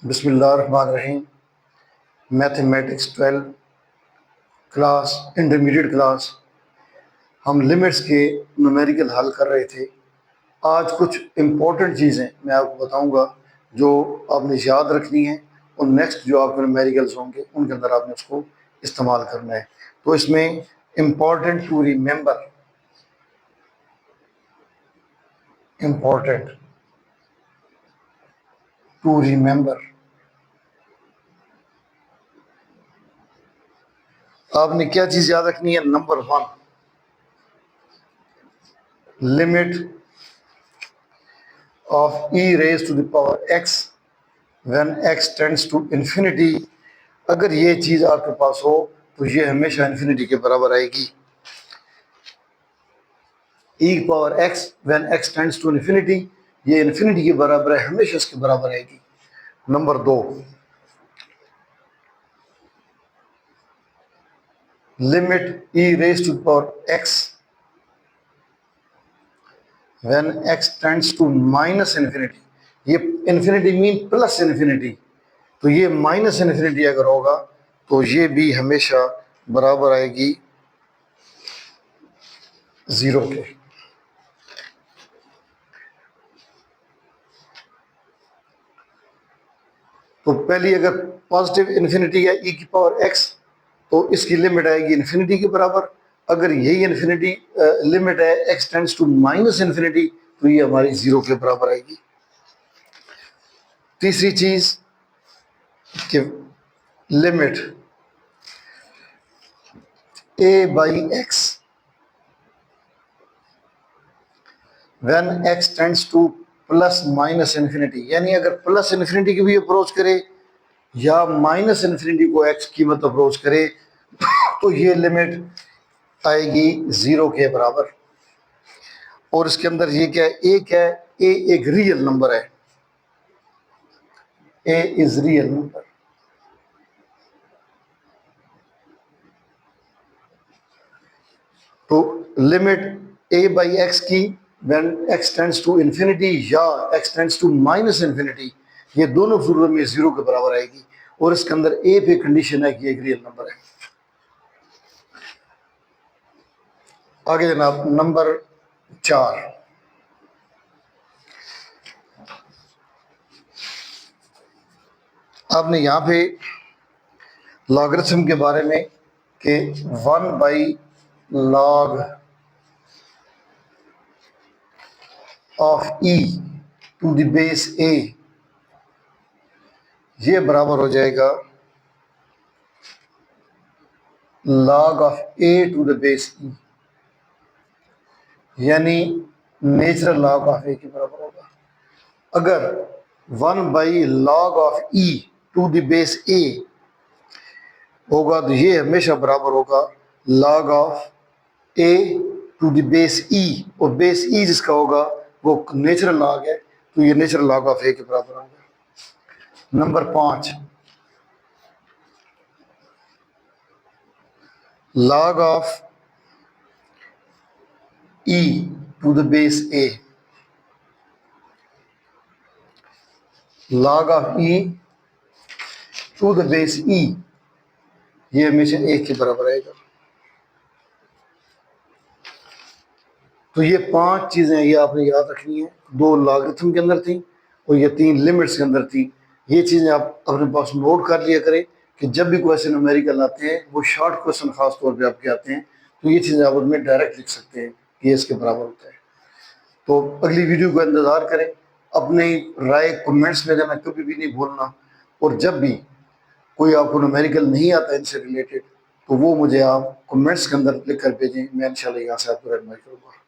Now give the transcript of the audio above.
बिस्मिल्लाहिर्रहमानिर्रहीम। Mathematics 12 class intermediate class हम limits के न्यूमेरिकल हल कर रहे थे। आज कुछ इम्पोर्टेंट चीज़ें मैं आपको बताऊंगा जो आपने याद रखनी है और नेक्स्ट जो आपके न्यूमेरिकल्स होंगे उनके अंदर आपने उसको इस्तेमाल करना है। तो इसमें important to remember, important to remember, आपने क्या चीज़ याद रखनी है? Number 1, limit of e raise to the power x when x tends to infinity. अगर ये चीज़ आपके पास हो तो ये हमेशा इंफिनिटी के बराबर आएगी। e power x when x tends to infinity, ये इंफिनिटी के बराबर है, हमेशा इसके बराबर आएगी। Number 2, limit e raise to power x when x tends to minus infinity. ये इंफिनिटी मीन प्लस इंफिनिटी, तो ये माइनस इंफिनिटी अगर होगा तो ये भी हमेशा बराबर आएगी 0 के। तो पहली अगर पॉजिटिव इंफिनिटी है e की पावर x तो इसकी लिमिट आएगी इंफिनिटी के बराबर। अगर यही इंफिनिटी लिमिट है x tends to minus infinity तो ये हमारी 0 के बराबर आएगी। तीसरी चीज कि limit a by x when x tends two plus minus infinity, यानी अगर प्लस इंफिनिटी की भी अप्रोच करे या माइनस इंफिनिटी को x की मत अप्रोच करे तो ये लिमिट आएगी 0 के बराबर। और इसके अंदर ये क्या है? एक है a एक रियल नंबर है, a इज रियल नंबर। तो लिमिट a बाई एक्स की when x tends to infinity या x tends to minus infinity, ये दोनों सूरत में 0 के बराबर आएगी। और इसके अंदर a पे कंडीशन है कि एक रियल नंबर है। आगे जनाब नंबर 4, आपने यहाँ पे लॉगरिथम के बारे में कि 1 by log of e to the base a, ये बराबर हो जाएगा log of a to the base e, यानी नेचुरल लॉग ऑफ a के बराबर होगा। अगर 1 by log of e to the base a होगा तो ये हमेशा बराबर होगा log of a to the base e, और बेस e जिसका होगा वो नेचुरल लॉग है तो ये नेचुरल लॉग ऑफ a के बराबर होगा। Number 5, log of e to the base a, log of e to the base e, ये हमेशा 1 के बराबर आएगा। तो ये 5 चीज़ें ये आपने याद रखनी है, 2 लॉगरिथम के अंदर थी और ये 3 लिमिट्स के अंदर थी। ये चीज़ें आप अपने पास नोट कर लिया करें कि जब भी कोई ऐसे न्यूमेरिकल आते हैं, वो शॉर्ट क्वेश्चन खास तौर पे आपके आते हैं, तो ये चीज़ें आप उनमें डायरेक्ट लिख सकते हैं कि ये इसके बराबर होता है। तो अगली वीडियो का इंतज़ार करें, अपनी राय कमेंट्स में देना कभी भी नहीं भूलना, और जब भी कोई आपको न्यूमेरिकल नहीं आता इनसे रिलेटेड तो वो मुझे आप कमेंट्स के अंदर लिख कर भेजें, मैं इंशाल्लाह यहाँ से आपको रहनुमाई करूँगा।